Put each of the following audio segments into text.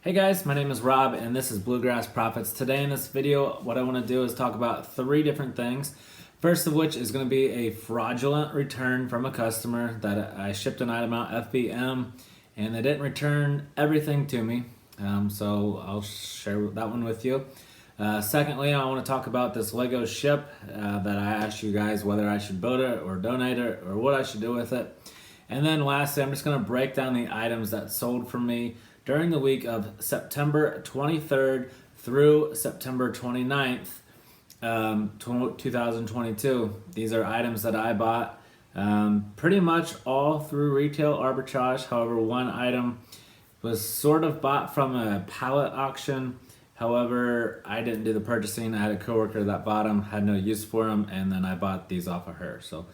Hey guys, my name is Rob and this is Bluegrass Profits. Today in this video, what I want to do is talk about three different things. First of which is going to be a fraudulent return from a customer that I shipped an item out FBM and they didn't return everything to me. So I'll share that one with you. Secondly, I want to talk about this Lego ship that I asked you guys whether I should build it or donate it or what I should do with it. And then lastly, I'm just going to break down the items that sold for me during the week of September 23rd through September 29th, 2022. These are items that I bought pretty much all through Retail Arbitrage. However, one item was sort of bought from a pallet auction. However, I didn't do the purchasing. I had a coworker that bought them, had no use for them, and then I bought these off of her. So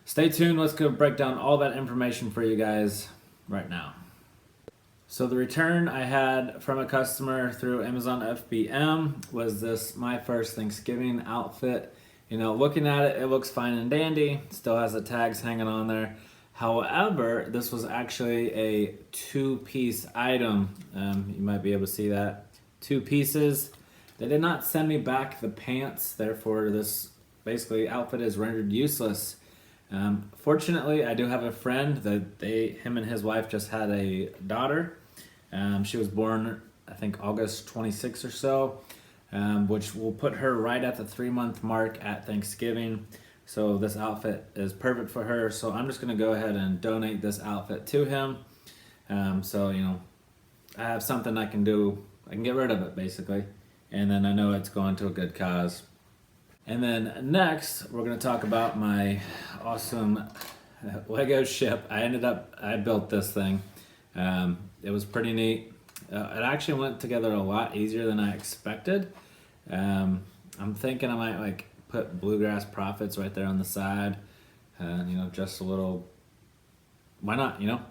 stay tuned. Let's go break down all that information for you guys right now. So the return I had from a customer through Amazon FBM was this My First Thanksgiving outfit. You know, looking at it, it looks fine and dandy. Still has the tags hanging on there. However, this was actually a two-piece item. You might be able to see that. Two pieces. They did not send me back the pants. Therefore, this basically outfit is rendered useless. Fortunately, I do have a friend that him and his wife just had a daughter. She was born, I think, August 26th or so, which will put her right at the 3-month mark at Thanksgiving. So this outfit is perfect for her. So I'm just going to go ahead and donate this outfit to him. So, you know, I have something I can do. I can get rid of it, basically. And then I know it's going to a good cause. And then next, we're going to talk about my awesome Lego ship. I built this thing. It was pretty neat. It actually went together a lot easier than I expected. I'm thinking I might put Bluegrass Profits right there on the side. You know, just a little, why not, you know?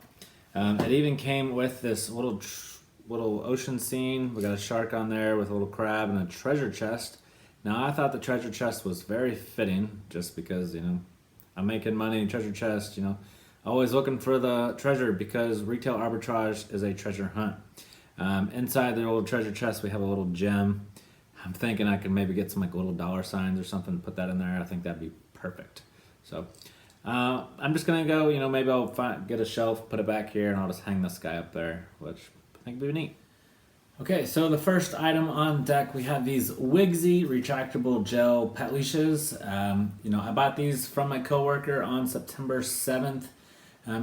It even came with this little ocean scene. We got a shark on there with a little crab and a treasure chest. Now, I thought the treasure chest was very fitting just because, you know, I'm making money, treasure chest, you know, always looking for the treasure because Retail Arbitrage is a treasure hunt. Inside the little treasure chest, we have a little gem. I'm thinking I could maybe get some little dollar signs or something, put that in there. I think that'd be perfect. So I'm just gonna go, you know, maybe I'll get a shelf, put it back here, and I'll just hang this guy up there, which I think would be neat. Okay, so the first item on deck, we have these Wigsy retractable gel pet leashes. You know, I bought these from my coworker on September 7th.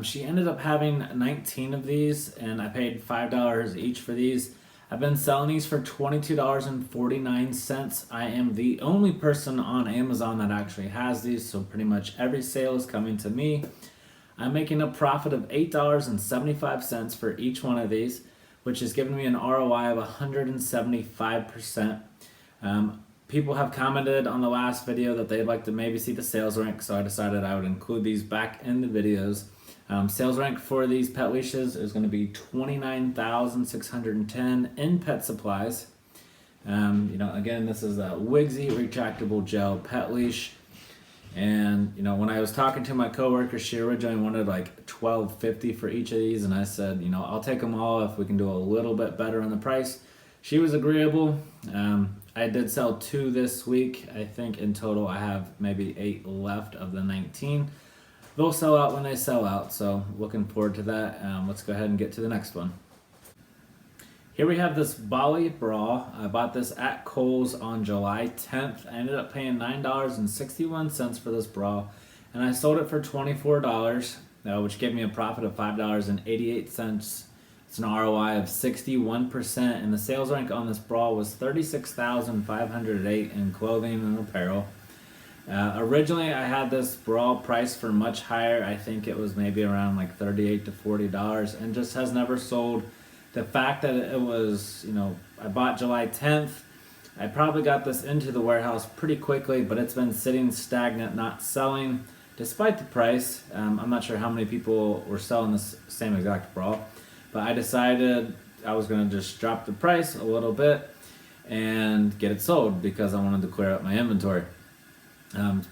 She ended up having 19 of these, and I paid $5 each for these. I've been selling these for $22.49. I am the only person on Amazon that actually has these, so pretty much every sale is coming to me. I'm making a profit of $8.75 for each one of these, which has given me an ROI of 175%. People have commented on the last video that they'd like to maybe see the sales rank, so I decided I would include these back in the videos. Sales rank for these pet leashes is going to be $29,610 in pet supplies. You know, again, this is a Wigsy retractable gel pet leash. And, you know, when I was talking to my coworker, she originally wanted like $12.50 for each of these. And I said, you know, I'll take them all if we can do a little bit better on the price. She was agreeable. I did sell 2 this week. I think in total I have maybe 8 left of the 19. They'll sell out when they sell out. So looking forward to that. Let's go ahead and get to the next one. Here we have this Bali bra. I bought this at Kohl's on July 10th. I ended up paying $9.61 for this bra, and I sold it for $24, which gave me a profit of $5.88. It's an ROI of 61%, and the sales rank on this bra was $36,508 in clothing and apparel. Originally, I had this bra priced for much higher. I think it was maybe around like $38 to $40, and just has never sold. The fact that it was, you know, I bought July 10th, I probably got this into the warehouse pretty quickly, but it's been sitting stagnant, not selling, despite the price. I'm not sure how many people were selling this same exact bra, but I decided I was going to just drop the price a little bit and get it sold because I wanted to clear up my inventory.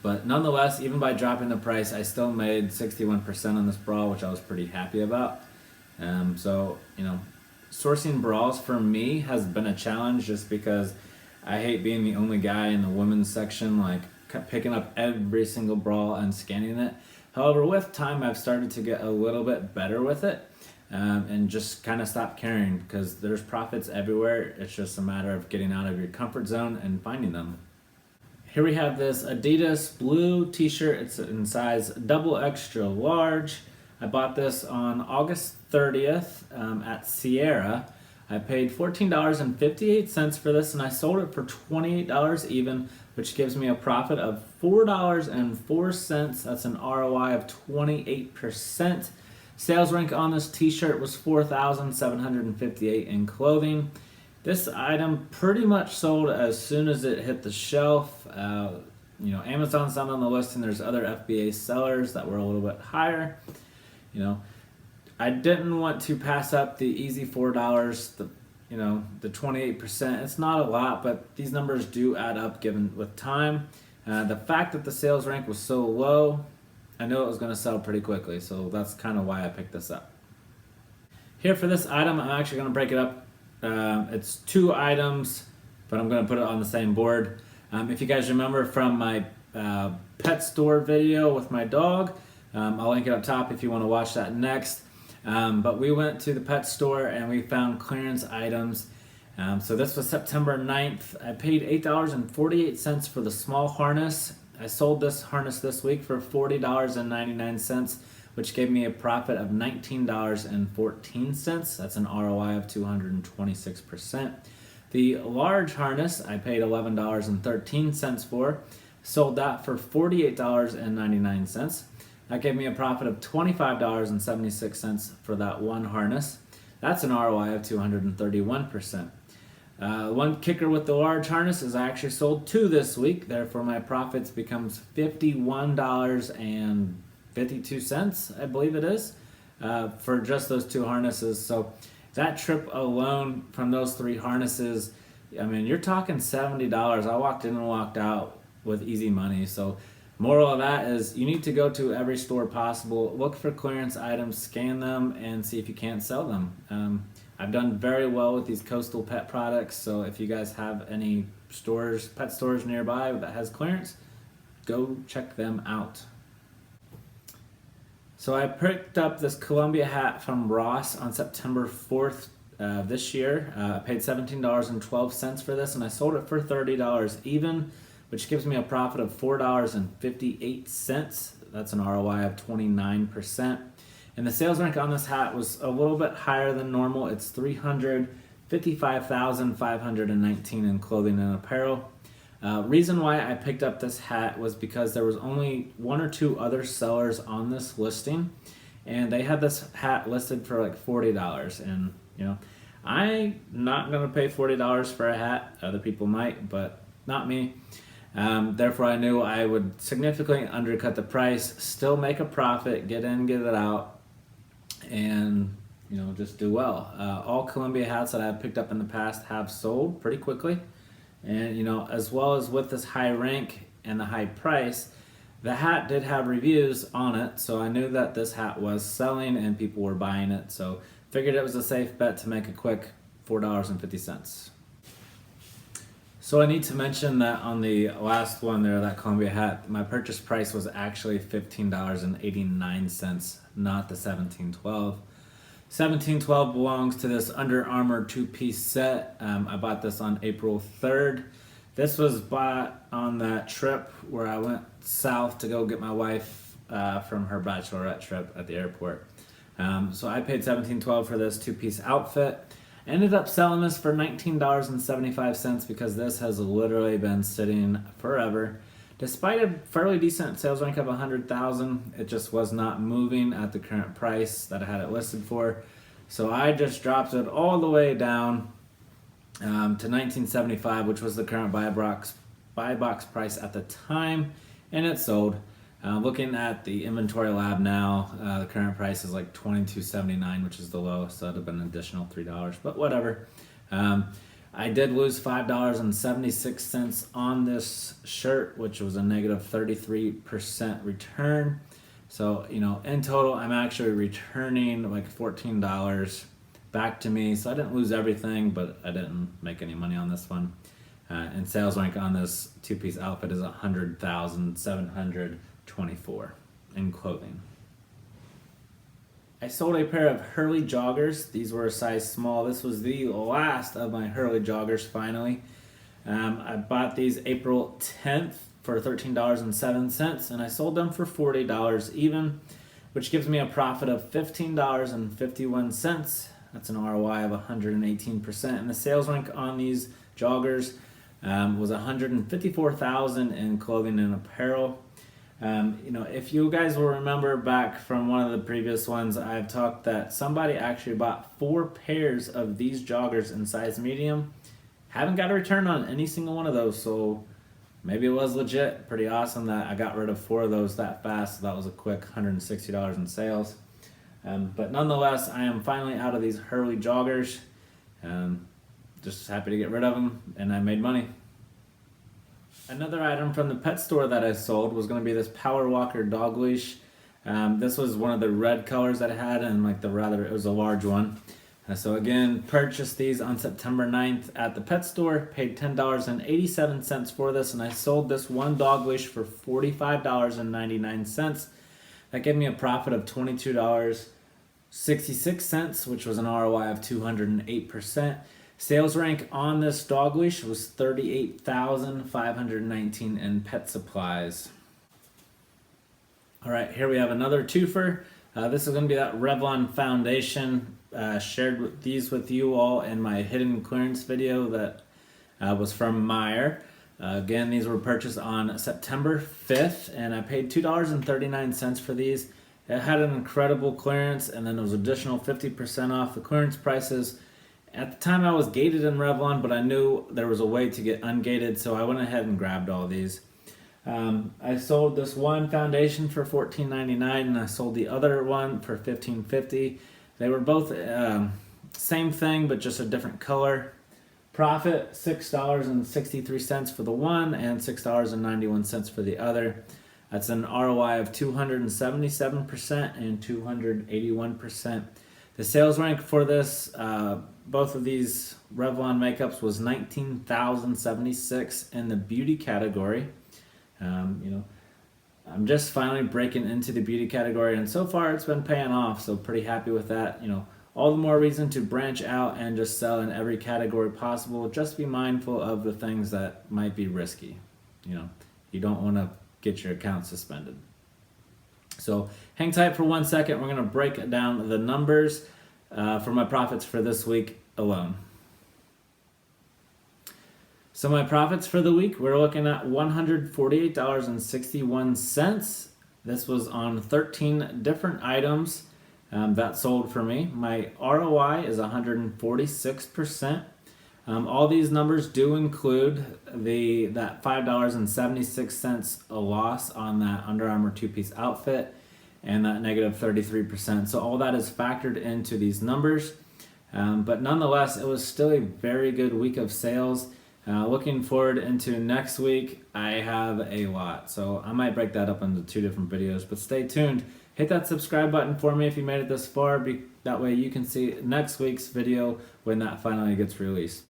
But nonetheless, even by dropping the price, I still made 61% on this bra, which I was pretty happy about. So, you know, sourcing bras for me has been a challenge just because I hate being the only guy in the women's section, like picking up every single bra and scanning it. However, with time, I've started to get a little bit better with it, and just kind of stop caring because there's profits everywhere. It's just a matter of getting out of your comfort zone and finding them. Here we have this Adidas blue t-shirt. It's in size double extra large. I bought this on August 30th at Sierra. I paid $14.58 for this, and I sold it for $28 even, which gives me a profit of $4.04. That's an ROI of 28%. Sales rank on this t-shirt was 4,758 in clothing. This item pretty much sold as soon as it hit the shelf. Amazon's not on the list, and there's other FBA sellers that were a little bit higher. I didn't want to pass up the easy $4, the 28%. It's not a lot, but these numbers do add up given with time. The fact that the sales rank was so low, I knew it was going to sell pretty quickly, so that's kind of why I picked this up. Here for this item, I'm actually going to break it up. It's 2 items, but I'm going to put it on the same board. If you guys remember from my pet store video with my dog, I'll link it up top if you want to watch that next. But we went to the pet store and we found clearance items. So this was September 9th. I paid $8.48 for the small harness. I sold this harness this week for $40.99, which gave me a profit of $19.14. That's an ROI of 226%. The large harness I paid $11.13 for. Sold that for $48.99. That gave me a profit of $25.76 for that one harness. That's an ROI of 231%. One kicker with the large harness is I actually sold 2 this week. Therefore, my profits becomes $51.52, I believe it is, for just those 2 harnesses. So that trip alone from those 3 harnesses, I mean, you're talking $70. I walked in and walked out with easy money. So moral of that is you need to go to every store possible, look for clearance items, scan them, and see if you can't sell them. I've done very well with these coastal pet products, so if you guys have any stores, pet stores nearby that has clearance, go check them out. So I picked up this Columbia hat from Ross on September 4th this year. I paid $17.12 for this, and I sold it for $30 even, which gives me a profit of $4.58. That's an ROI of 29%. And the sales rank on this hat was a little bit higher than normal. It's 355,519 in clothing and apparel. Reason why I picked up this hat was because there was only 1 or 2 other sellers on this listing, and they had this hat listed for like $40. And I'm not gonna pay $40 for a hat. Other people might, but not me. Therefore, I knew I would significantly undercut the price, still make a profit, get in, get it out, and just do well. All Columbia hats that I've picked up in the past have sold pretty quickly, and as well as with this high rank and the high price, the hat did have reviews on it, so I knew that this hat was selling and people were buying it, so figured it was a safe bet to make a quick $4.50. So I need to mention that on the last one there, that Columbia hat, my purchase price was actually $15.89, not the $17.12. $17.12 belongs to this Under Armour 2-piece set. I bought this on April 3rd. This was bought on that trip where I went south to go get my wife from her bachelorette trip at the airport. So I paid $17.12 for this 2-piece outfit. Ended up selling this for $19.75 because this has literally been sitting forever. Despite a fairly decent sales rank of 100,000, it just was not moving at the current price that I had it listed for. So I just dropped it all the way down to $19.75, which was the current buy box price at the time, and it sold. Looking at the inventory lab now, the current price is like $22.79, which is the lowest, so that'd have been an additional $3, but whatever. I did lose $5.76 on this shirt, which was a negative 33% return. So, in total, I'm actually returning like $14 back to me. So I didn't lose everything, but I didn't make any money on this one. And sales rank on this two-piece outfit is 100,724 in clothing. I sold a pair of Hurley joggers. These were a size small. This was the last of my Hurley joggers finally. I bought these April 10th for $13.07, and I sold them for $40 even, which gives me a profit of $15.51. That's an ROI of 118%. And the sales rank on these joggers was 154,000 in clothing and apparel. If you guys will remember back from one of the previous ones, I've talked that somebody actually bought 4 pairs of these joggers in size medium. Haven't got a return on any single one of those, so maybe it was legit. Pretty awesome that I got rid of 4 of those that fast. So that was a quick $160 in sales. But nonetheless, I am finally out of these Hurley joggers. Just happy to get rid of them, and I made money. Another item from the pet store that I sold was going to be this Power Walker dog leash. This was one of the red colors that I had, and it was a large one. So again, purchased these on September 9th at the pet store, paid $10.87 for this, and I sold this one dog leash for $45.99. That gave me a profit of $22.66, which was an ROI of 208%. Sales rank on this dog leash was 38,519 in pet supplies. All right, here we have another twofer. This is going to be that Revlon foundation. Shared these with you all in my hidden clearance video that was from Meyer. Again, these were purchased on September 5th, and I paid $2.39 for these. It had an incredible clearance, and then there was additional 50% off the clearance prices. At the time, I was gated in Revlon, but I knew there was a way to get ungated, so I went ahead and grabbed all these. I sold this one foundation for $14.99, and I sold the other one for $15.50. They were both same thing, but just a different color. Profit $6.63 for the one and $6.91 for the other. That's an ROI of 277% and 281%. The sales rank for this, both of these Revlon makeups, was 19,076 in the beauty category. I'm just finally breaking into the beauty category, and so far it's been paying off, so pretty happy with that. All the more reason to branch out and just sell in every category possible. Just be mindful of the things that might be risky. You don't want to get your account suspended. So hang tight for 1 second. We're going to break down the numbers for my profits for this week alone. So my profits for the week, we're looking at $148.61. This was on 13 different items that sold for me. My ROI is 146%. All these numbers do include that $5.76 a loss on that Under Armour two-piece outfit and that negative 33%. So all that is factored into these numbers. But nonetheless, it was still a very good week of sales. Looking forward into next week, I have a lot. So I might break that up into 2 different videos, but stay tuned. Hit that subscribe button for me if you made it this far. That way you can see next week's video when that finally gets released.